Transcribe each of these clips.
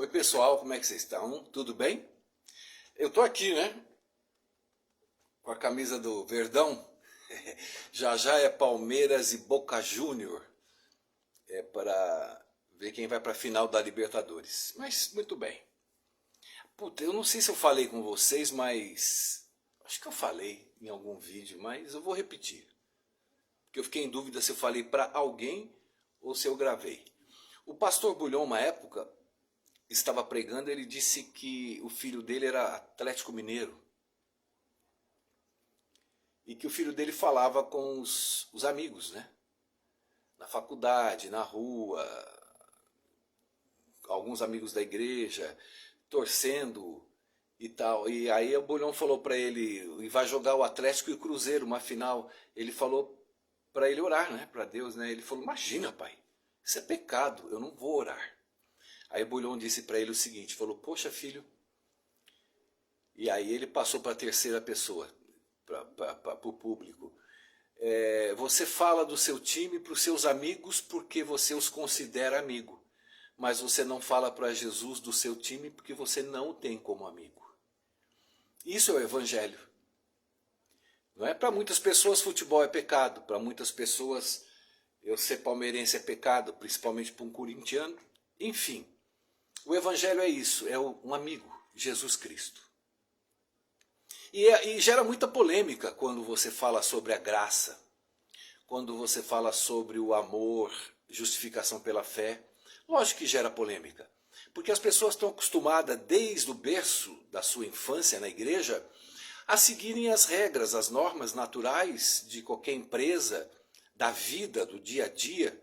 Oi pessoal, como é que vocês estão? Tudo bem? Eu tô aqui, né? Com a camisa do Verdão. Já já é Palmeiras e Boca Júnior. É para ver quem vai para a final da Libertadores. Mas muito bem. Puta, eu não sei se eu falei com vocês, mas acho que eu falei em algum vídeo, mas eu vou repetir. Porque eu fiquei em dúvida se eu falei para alguém ou se eu gravei. O pastor Bulhão, uma época, estava pregando, ele disse que o filho dele era Atlético Mineiro. E que o filho dele falava com os amigos, né? Na faculdade, na rua, alguns amigos da igreja, torcendo e tal. E aí o Bolhão falou para ele, e vai jogar o Atlético e o Cruzeiro, uma final. Ele falou para ele orar, né? Para Deus, né? Ele falou, imagina pai, isso é pecado, eu não vou orar. Aí o Bolhão disse para ele o seguinte, falou, poxa filho. E aí ele passou para a terceira pessoa, para o público. Você fala do seu time para os seus amigos porque você os considera amigo. Mas você não fala para Jesus do seu time porque você não o tem como amigo. Isso é o evangelho. Não é? Para muitas pessoas futebol é pecado. Para muitas pessoas eu ser palmeirense é pecado, principalmente para um corintiano. Enfim, o evangelho é isso, é um amigo, Jesus Cristo. E gera muita polêmica quando você fala sobre a graça, quando você fala sobre o amor, justificação pela fé. Lógico que gera polêmica, porque as pessoas estão acostumadas desde o berço da sua infância na igreja a seguirem as regras, as normas naturais de qualquer empresa, da vida, do dia a dia.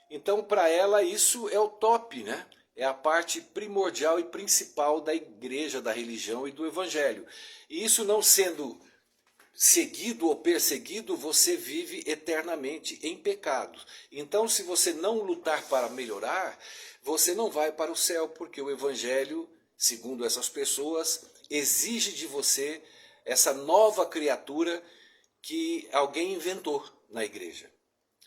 Então para ela isso é o top, né? É a parte primordial e principal da igreja, da religião e do evangelho. E isso não sendo seguido ou perseguido, você vive eternamente em pecado. Então, se você não lutar para melhorar, você não vai para o céu, porque o evangelho, segundo essas pessoas, exige de você essa nova criatura que alguém inventou na igreja.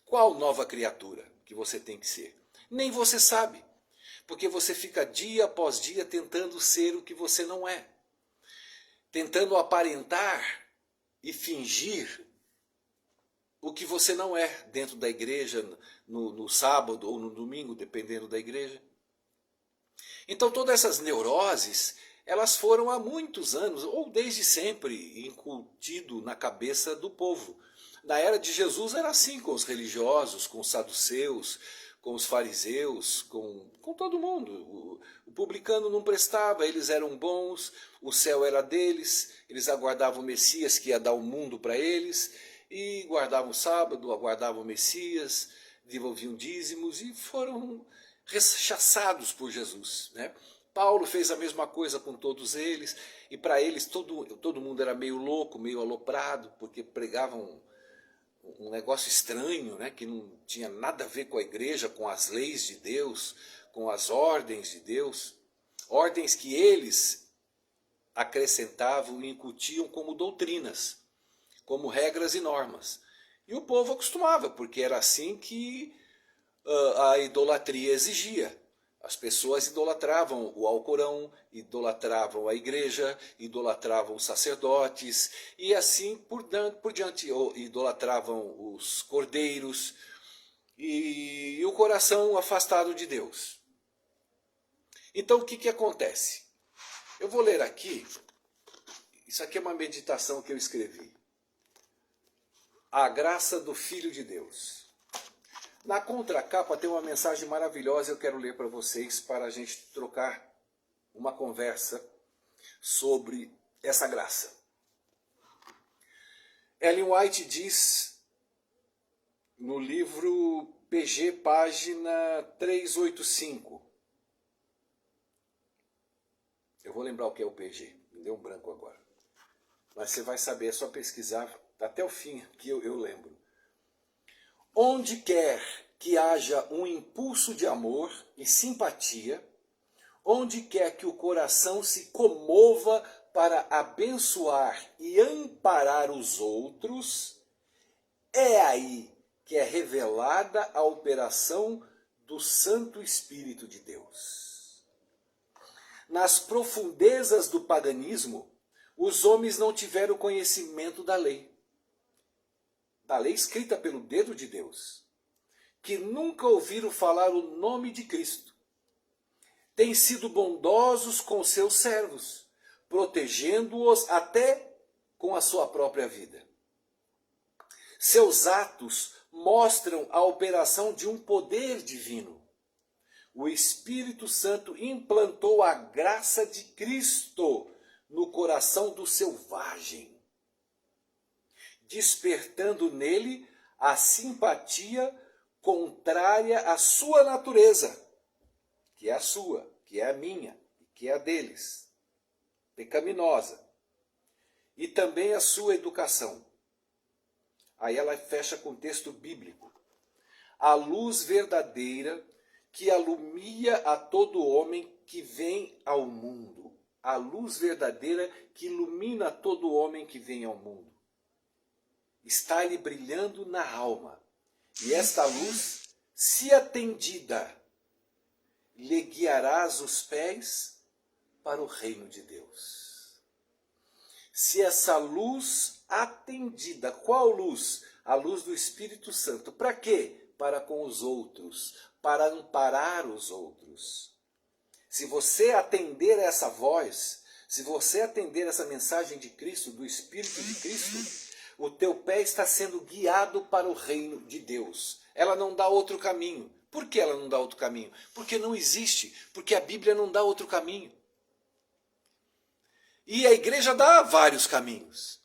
Qual nova criatura que você tem que ser? Nem você sabe. Porque você fica dia após dia tentando ser o que você não é. Tentando aparentar e fingir o que você não é dentro da igreja, no sábado ou no domingo, dependendo da igreja. Então todas essas neuroses, elas foram há muitos anos, ou desde sempre, incutido na cabeça do povo. Na era de Jesus era assim com os religiosos, com os saduceus, com os fariseus, com todo mundo. O publicano não prestava, eles eram bons, o céu era deles, eles aguardavam o Messias que ia dar o mundo para eles, e guardavam o sábado, aguardavam o Messias, devolviam dízimos e foram rechaçados por Jesus, né? Paulo fez a mesma coisa com todos eles, e para eles todo mundo era meio louco, meio aloprado, porque pregavam um negócio estranho, né, que não tinha nada a ver com a igreja, com as leis de Deus, com as ordens de Deus, ordens que eles acrescentavam e incutiam como doutrinas, como regras e normas. E o povo acostumava, porque era assim que a idolatria exigia. As pessoas idolatravam o Alcorão, idolatravam a igreja, idolatravam os sacerdotes e assim por diante, idolatravam os cordeiros e o coração afastado de Deus. Então o que acontece? Eu vou ler aqui, isso aqui é uma meditação que eu escrevi. A graça do Filho de Deus. Na contracapa tem uma mensagem maravilhosa, eu quero ler para vocês, para a gente trocar uma conversa sobre essa graça. Ellen White diz, no livro PG, página 385. Eu vou lembrar o que é o PG, me deu um branco agora. Mas você vai saber, é só pesquisar até o fim que eu lembro. Onde quer que haja um impulso de amor e simpatia, onde quer que o coração se comova para abençoar e amparar os outros, é aí que é revelada a operação do Santo Espírito de Deus. Nas profundezas do paganismo, os homens não tiveram conhecimento da lei escrita pelo dedo de Deus, que nunca ouviram falar o nome de Cristo. Têm sido bondosos com seus servos, protegendo-os até com a sua própria vida. Seus atos mostram a operação de um poder divino. O Espírito Santo implantou a graça de Cristo no coração do selvagem, despertando nele a simpatia contrária à sua natureza, que é a sua, que é a minha, que é a deles, pecaminosa, e também a sua educação. Aí ela fecha com o texto bíblico. A luz verdadeira que alumia a todo homem que vem ao mundo. A luz verdadeira que ilumina todo homem que vem ao mundo. Está-lhe brilhando na alma. E esta luz, se atendida, lhe guiarás os pés para o reino de Deus. Se essa luz atendida, qual luz? A luz do Espírito Santo. Para quê? Para com os outros, para amparar os outros. Se você atender essa voz, se você atender essa mensagem de Cristo, do Espírito de Cristo, o teu pé está sendo guiado para o reino de Deus. Ela não dá outro caminho. Por que ela não dá outro caminho? Porque não existe, porque a Bíblia não dá outro caminho. E a igreja dá vários caminhos.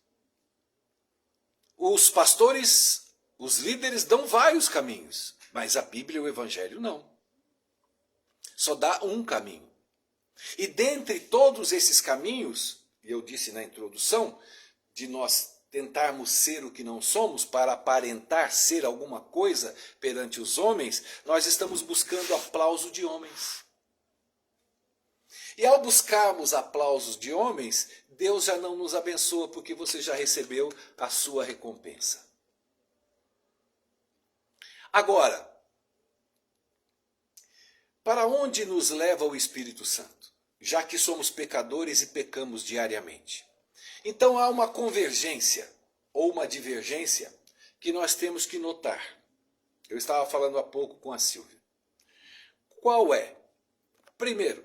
Os pastores, os líderes dão vários caminhos, mas a Bíblia e o Evangelho não. Só dá um caminho. E dentre todos esses caminhos, e eu disse na introdução, de nós tentarmos ser o que não somos para aparentar ser alguma coisa perante os homens, nós estamos buscando aplauso de homens. E ao buscarmos aplausos de homens, Deus já não nos abençoa porque você já recebeu a sua recompensa. Agora, para onde nos leva o Espírito Santo? Já que somos pecadores e pecamos diariamente. Então há uma convergência ou uma divergência que nós temos que notar. Eu estava falando há pouco com a Silvia. Qual é? Primeiro,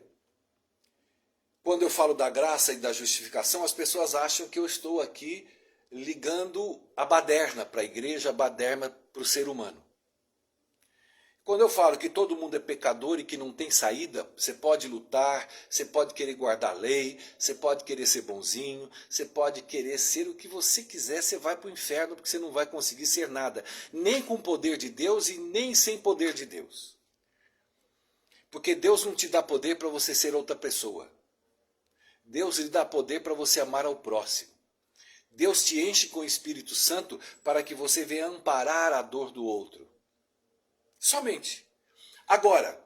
quando eu falo da graça e da justificação, as pessoas acham que eu estou aqui ligando a baderna para a igreja, a baderna para o ser humano. Quando eu falo que todo mundo é pecador e que não tem saída, você pode lutar, você pode querer guardar a lei, você pode querer ser bonzinho, você pode querer ser o que você quiser, você vai para o inferno porque você não vai conseguir ser nada, nem com o poder de Deus e nem sem poder de Deus. Porque Deus não te dá poder para você ser outra pessoa. Deus lhe dá poder para você amar ao próximo. Deus te enche com o Espírito Santo para que você venha amparar a dor do outro. Somente. Agora,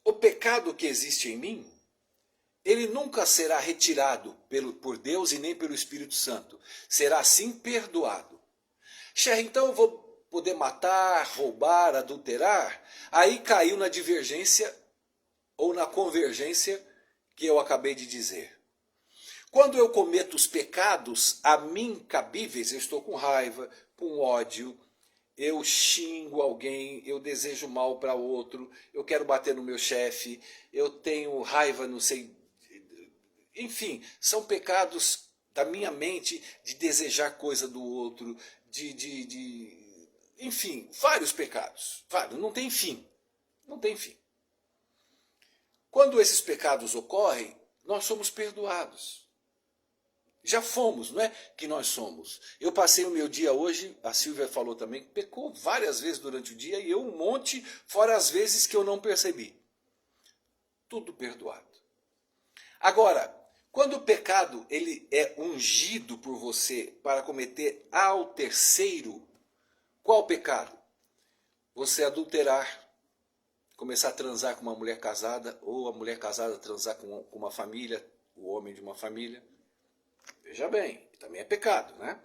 o pecado que existe em mim, ele nunca será retirado por Deus e nem pelo Espírito Santo. Será sim perdoado. Então eu vou poder matar, roubar, adulterar? Aí caiu na divergência ou na convergência que eu acabei de dizer. Quando eu cometo os pecados a mim cabíveis, eu estou com raiva, com ódio, eu xingo alguém, eu desejo mal para outro, eu quero bater no meu chefe, eu tenho raiva, não sei. Enfim, são pecados da minha mente de desejar coisa do outro, enfim, vários pecados. Vários, não tem fim. Não tem fim. Quando esses pecados ocorrem, nós somos perdoados. Já fomos, não é que nós somos. Eu passei o meu dia hoje, a Silvia falou também, que pecou várias vezes durante o dia e eu um monte, fora as vezes que eu não percebi. Tudo perdoado. Agora, quando o pecado ele é ungido por você para cometer ao terceiro, qual pecado? Você adulterar, começar a transar com uma mulher casada, ou a mulher casada transar com uma família, o homem de uma família. Veja bem, também é pecado, né?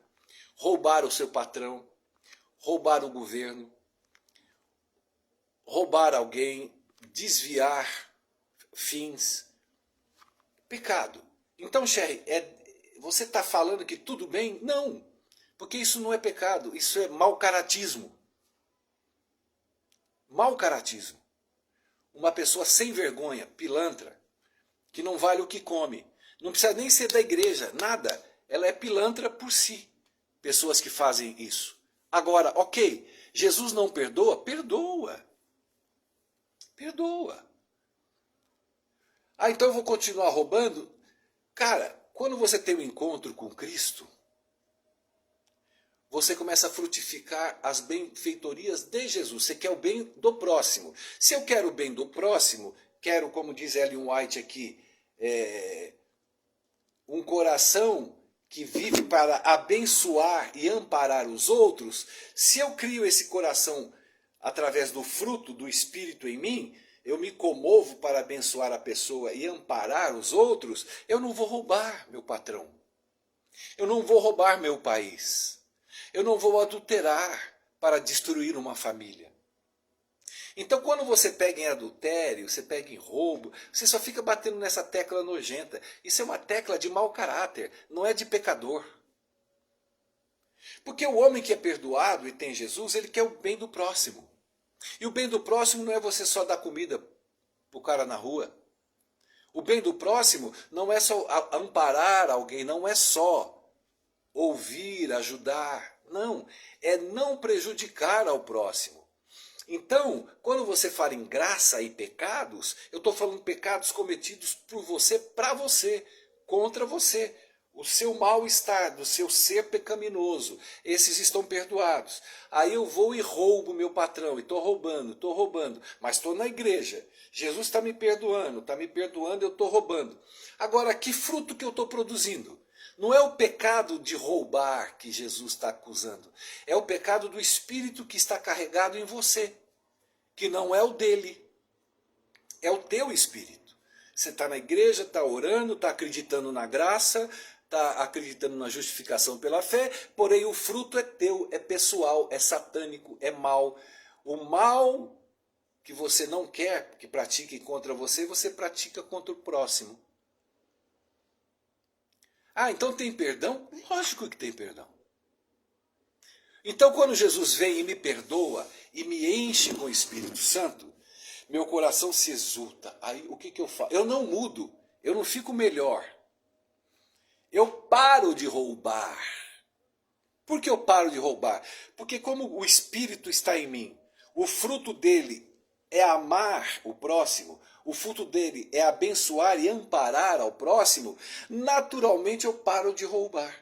Roubar o seu patrão, roubar o governo, roubar alguém, desviar fins, Pecado. Então, Sherry, você está falando que tudo bem? Não, porque isso não é pecado, isso é mau caratismo. Mau caratismo. Uma pessoa sem vergonha, pilantra, que não vale o que come. Não precisa nem ser da igreja, nada. Ela é pilantra por si. Pessoas que fazem isso. Agora, ok, Jesus não perdoa? Perdoa. Perdoa. Ah, então eu vou continuar roubando? Cara, quando você tem um encontro com Cristo, você começa a frutificar as benfeitorias de Jesus. Você quer o bem do próximo. Se eu quero o bem do próximo, quero, como diz Ellen White aqui, um coração que vive para abençoar e amparar os outros. Se eu crio esse coração através do fruto do Espírito em mim, eu me comovo para abençoar a pessoa e amparar os outros, eu não vou roubar meu patrão. Eu não vou roubar meu país. Eu não vou adulterar para destruir uma família. Então, quando você pega em adultério, você pega em roubo, você só fica batendo nessa tecla nojenta. Isso é uma tecla de mau caráter, não é de pecador. Porque o homem que é perdoado e tem Jesus, ele quer o bem do próximo. E o bem do próximo não é você só dar comida para o cara na rua. O bem do próximo não é só amparar alguém, não é só ouvir, ajudar. Não, é não prejudicar ao próximo. Então, quando você fala em graça e pecados, eu estou falando pecados cometidos por você, para você, contra você. O seu mal-estar, do seu ser pecaminoso, esses estão perdoados. Aí eu vou e roubo meu patrão, e estou roubando, mas estou na igreja. Jesus está me perdoando, eu estou roubando. Agora, que fruto que eu estou produzindo? Não é o pecado de roubar que Jesus está acusando. É o pecado do espírito que está carregado em você. Que não é o dele. É o teu espírito. Você está na igreja, está orando, está acreditando na graça, está acreditando na justificação pela fé, porém o fruto é teu, é pessoal, é satânico, é mal. O mal que você não quer que pratique contra você, você pratica contra o próximo. Ah, então tem perdão? Lógico que tem perdão. Então quando Jesus vem e me perdoa e me enche com o Espírito Santo, meu coração se exulta. Aí o que eu faço? Eu não mudo, eu não fico melhor. Eu paro de roubar. Por que eu paro de roubar? Porque como o Espírito está em mim, o fruto dele é amar o próximo, o fruto dele é abençoar e amparar ao próximo, naturalmente eu paro de roubar.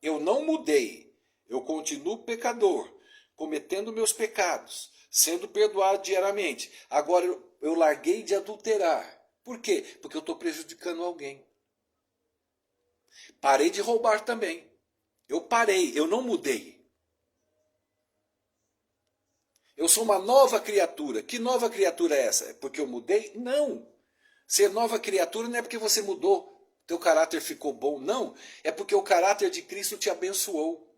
Eu não mudei, eu continuo pecador, cometendo meus pecados, sendo perdoado diariamente. Agora eu larguei de adulterar. Por quê? Porque eu estou prejudicando alguém. Parei de roubar também. Eu parei, eu não mudei. Eu sou uma nova criatura. Que nova criatura é essa? É porque eu mudei? Não. Ser nova criatura não é porque você mudou, teu caráter ficou bom. Não. É porque o caráter de Cristo te abençoou.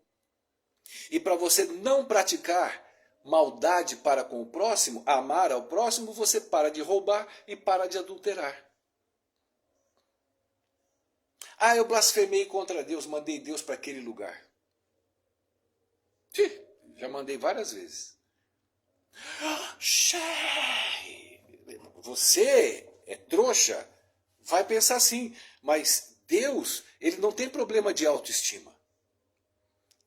E para você não praticar maldade para com o próximo, amar ao próximo, você para de roubar e para de adulterar. Ah, eu blasfemei contra Deus, mandei Deus para aquele lugar. Já mandei várias vezes. Você é trouxa, vai pensar assim, mas Deus, ele não tem problema de autoestima.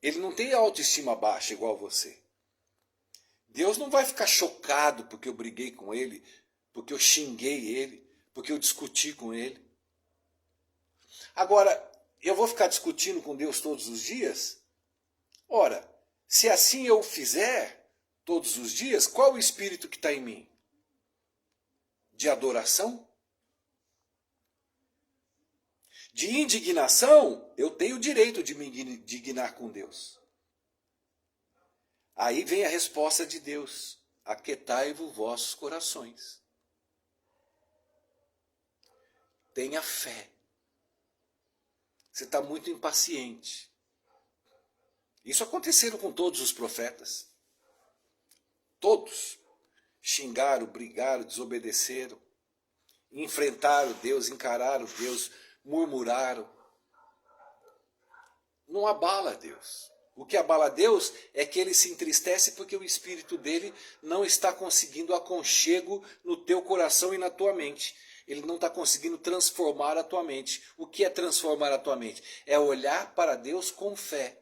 Ele não tem autoestima baixa igual você. Deus não vai ficar chocado porque eu briguei com ele, porque eu xinguei ele, porque eu discuti com ele. Agora, eu vou ficar discutindo com Deus todos os dias? Ora, se assim eu fizer todos os dias, qual o espírito que está em mim? De adoração? De indignação? Eu tenho o direito de me indignar com Deus. Aí vem a resposta de Deus: aquietai-vos vossos corações. Tenha fé. Você está muito impaciente. Isso aconteceu com todos os profetas. Todos xingaram, brigaram, desobedeceram. enfrentaram Deus, encararam Deus, murmuraram. Não abala Deus. O que abala Deus é que ele se entristece porque o espírito dele não está conseguindo aconchego no teu coração e na tua mente. Ele não está conseguindo transformar a tua mente. O que é transformar a tua mente? É olhar para Deus com fé.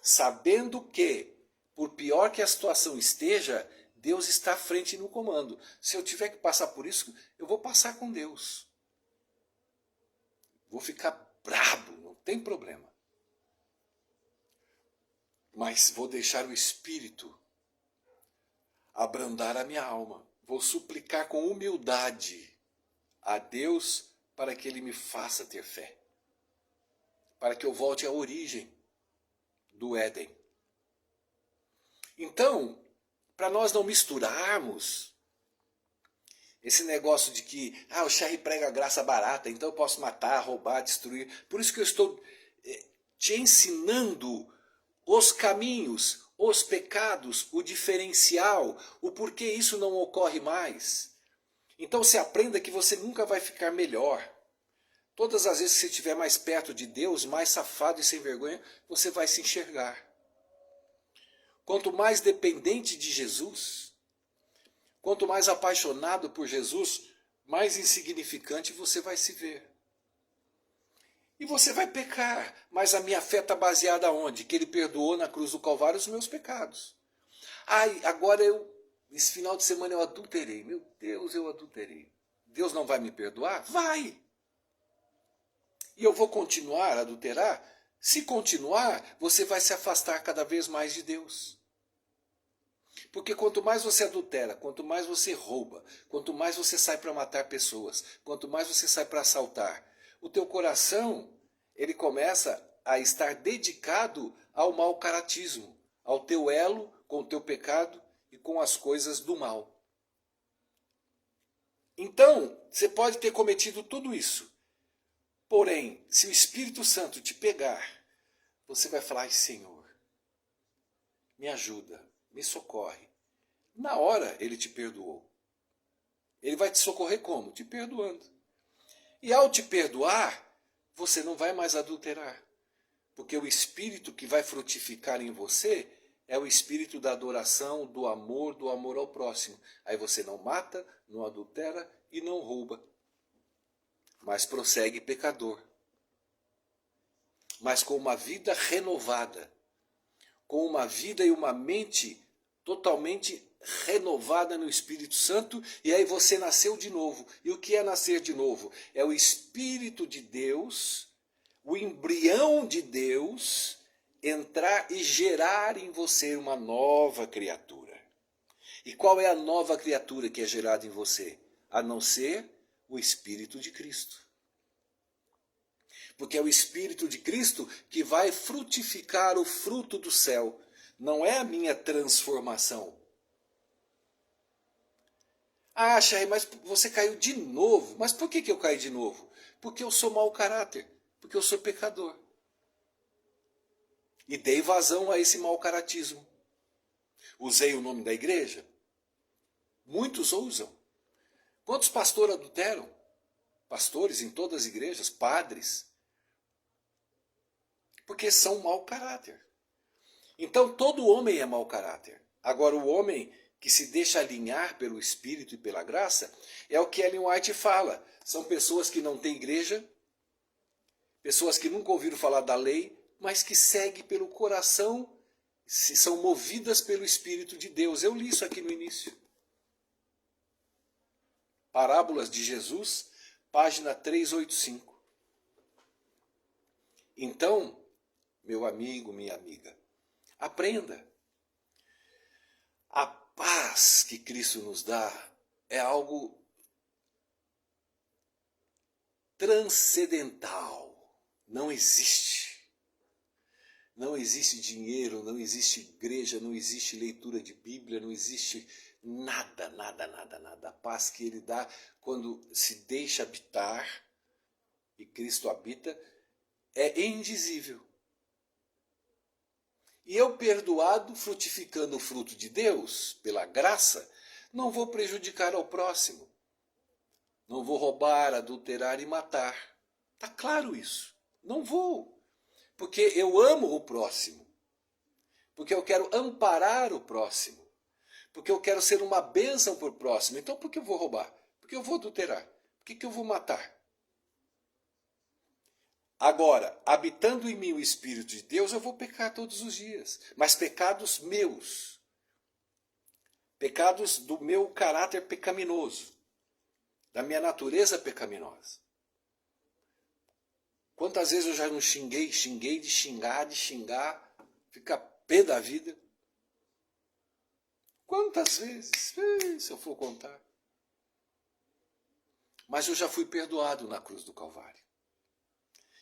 Sabendo que, por pior que a situação esteja, Deus está à frente e no comando. Se eu tiver que passar por isso, eu vou passar com Deus. Vou ficar brabo, não tem problema. Mas vou deixar o Espírito abrandar a minha alma. Vou suplicar com humildade a Deus para que Ele me faça ter fé. Para que eu volte à origem do Éden. Então, para nós não misturarmos esse negócio de que o Sherry prega graça barata, então eu posso matar, roubar, destruir. Por isso que eu estou te ensinando os caminhos, os pecados, o diferencial, o porquê isso não ocorre mais. Então se aprenda que você nunca vai ficar melhor. Todas as vezes que você estiver mais perto de Deus, mais safado e sem vergonha, você vai se enxergar. Quanto mais dependente de Jesus, quanto mais apaixonado por Jesus, mais insignificante você vai se ver. E você vai pecar, mas a minha fé está baseada onde? Que Ele perdoou na cruz do Calvário os meus pecados. Agora esse final de semana eu adulterei. Meu Deus, eu adulterei. Deus não vai me perdoar? Vai! E eu vou continuar a adulterar? Se continuar, você vai se afastar cada vez mais de Deus. Porque quanto mais você adultera, quanto mais você rouba, quanto mais você sai para matar pessoas, quanto mais você sai para assaltar, o teu coração, ele começa a estar dedicado ao mau caratismo, ao teu elo com o teu pecado e com as coisas do mal. Então, você pode ter cometido tudo isso. Porém, se o Espírito Santo te pegar, você vai falar: ai, Senhor, me ajuda, me socorre. Na hora ele te perdoou. Ele vai te socorrer como? Te perdoando. E ao te perdoar, você não vai mais adulterar. Porque o espírito que vai frutificar em você é o espírito da adoração, do amor ao próximo. Aí você não mata, não adultera e não rouba. Mas prossegue pecador. Mas com uma vida renovada. Com uma vida e uma mente totalmente renovada no Espírito Santo, e aí você nasceu de novo. E o que é nascer de novo? É o Espírito de Deus, o embrião de Deus, entrar e gerar em você uma nova criatura. E qual é a nova criatura que é gerada em você? A não ser o Espírito de Cristo. Porque é o Espírito de Cristo que vai frutificar o fruto do céu. Não é a minha transformação. Chay, mas você caiu de novo. Mas por que eu caí de novo? Porque eu sou mau caráter. Porque eu sou pecador. E dei vazão a esse mau caratismo. Usei o nome da igreja? Muitos usam. Quantos pastores adulteram? Pastores em todas as igrejas, padres. Porque são mau caráter. Então todo homem é mau caráter. Agora o homem que se deixa alinhar pelo Espírito e pela graça é o que Ellen White fala. São pessoas que não têm igreja, pessoas que nunca ouviram falar da lei, mas que seguem pelo coração, são movidas pelo Espírito de Deus. Eu li isso aqui no início. Parábolas de Jesus, página 385. Então, meu amigo, minha amiga, aprenda. A paz que Cristo nos dá é algo transcendental. Não existe. Não existe dinheiro, não existe igreja, não existe leitura de Bíblia, não existe nada, nada, nada, nada. A paz que Ele dá quando se deixa habitar, e Cristo habita, é indizível. E eu, perdoado, frutificando o fruto de Deus, pela graça, não vou prejudicar ao próximo. Não vou roubar, adulterar e matar. Está claro isso. Não vou. Porque eu amo o próximo. Porque eu quero amparar o próximo. Porque eu quero ser uma bênção para o próximo. Então por que eu vou roubar? Por que eu vou adulterar? Por que eu vou matar? Agora, habitando em mim o Espírito de Deus, eu vou pecar todos os dias. Mas pecados meus. Pecados do meu caráter pecaminoso. Da minha natureza pecaminosa. Quantas vezes eu já não xinguei de xingar, fica pé da vida. Quantas vezes? Se eu for contar. Mas eu já fui perdoado na cruz do Calvário.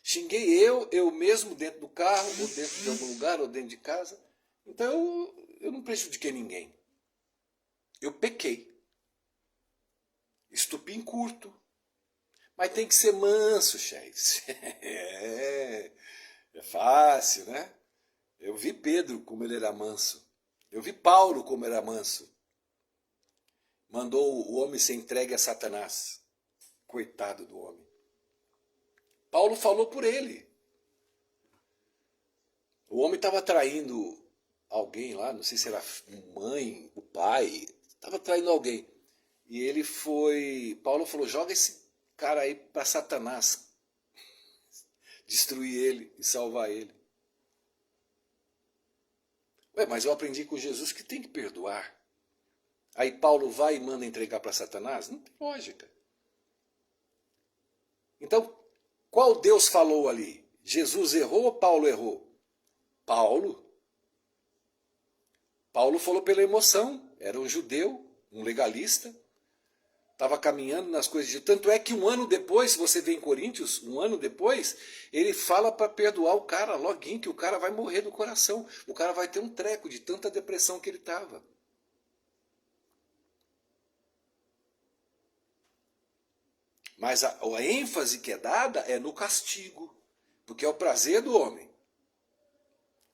Xinguei eu mesmo dentro do carro, ou dentro de algum lugar, ou dentro de casa. Então eu não prejudiquei ninguém. Eu pequei. Estupim curto. Mas tem que ser manso, chefes. É fácil, né? Eu vi Pedro como ele era manso. Eu vi Paulo como era manso. Mandou o homem ser entregue a Satanás. Coitado do homem. Paulo falou por ele. O homem estava traindo alguém lá, não sei se era a mãe, o pai, estava traindo alguém. E ele foi, Paulo falou, joga esse cara aí para Satanás, destruir ele e salvar ele. Ué, mas eu aprendi com Jesus que tem que perdoar. Aí Paulo vai e manda entregar para Satanás? Não tem lógica. Então, qual Deus falou ali? Jesus errou ou Paulo errou? Paulo. Paulo falou pela emoção, era um judeu, um legalista, estava caminhando nas coisas de... Tanto é que um ano depois, se você vê em Coríntios, um ano depois, ele fala para perdoar o cara, loguinho, que o cara vai morrer do coração. O cara vai ter um treco de tanta depressão que ele estava. Mas a ênfase que é dada é no castigo, porque é o prazer do homem.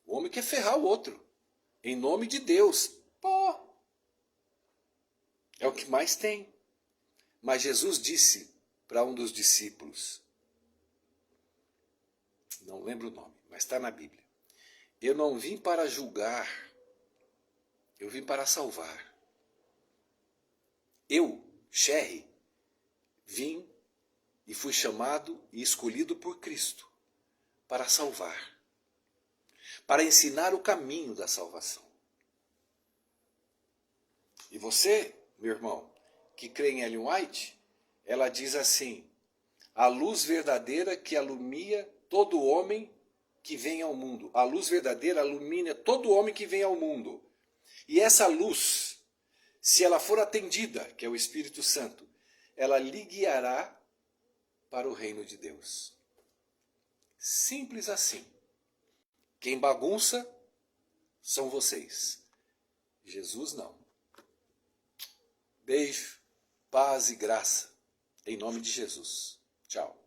O homem quer ferrar o outro, em nome de Deus. Pô, é o que mais tem. Mas Jesus disse para um dos discípulos, não lembro o nome, mas está na Bíblia. Eu não vim para julgar, eu vim para salvar. Eu, Sherry, vim e fui chamado e escolhido por Cristo para salvar, para ensinar o caminho da salvação. E você, meu irmão, que crê em Ellen White, ela diz assim, a luz verdadeira que alumia todo homem que vem ao mundo. A luz verdadeira alumina todo homem que vem ao mundo. E essa luz, se ela for atendida, que é o Espírito Santo, ela lhe guiará para o reino de Deus. Simples assim. Quem bagunça são vocês. Jesus não. Beijo, paz e graça. Em nome de Jesus. Tchau.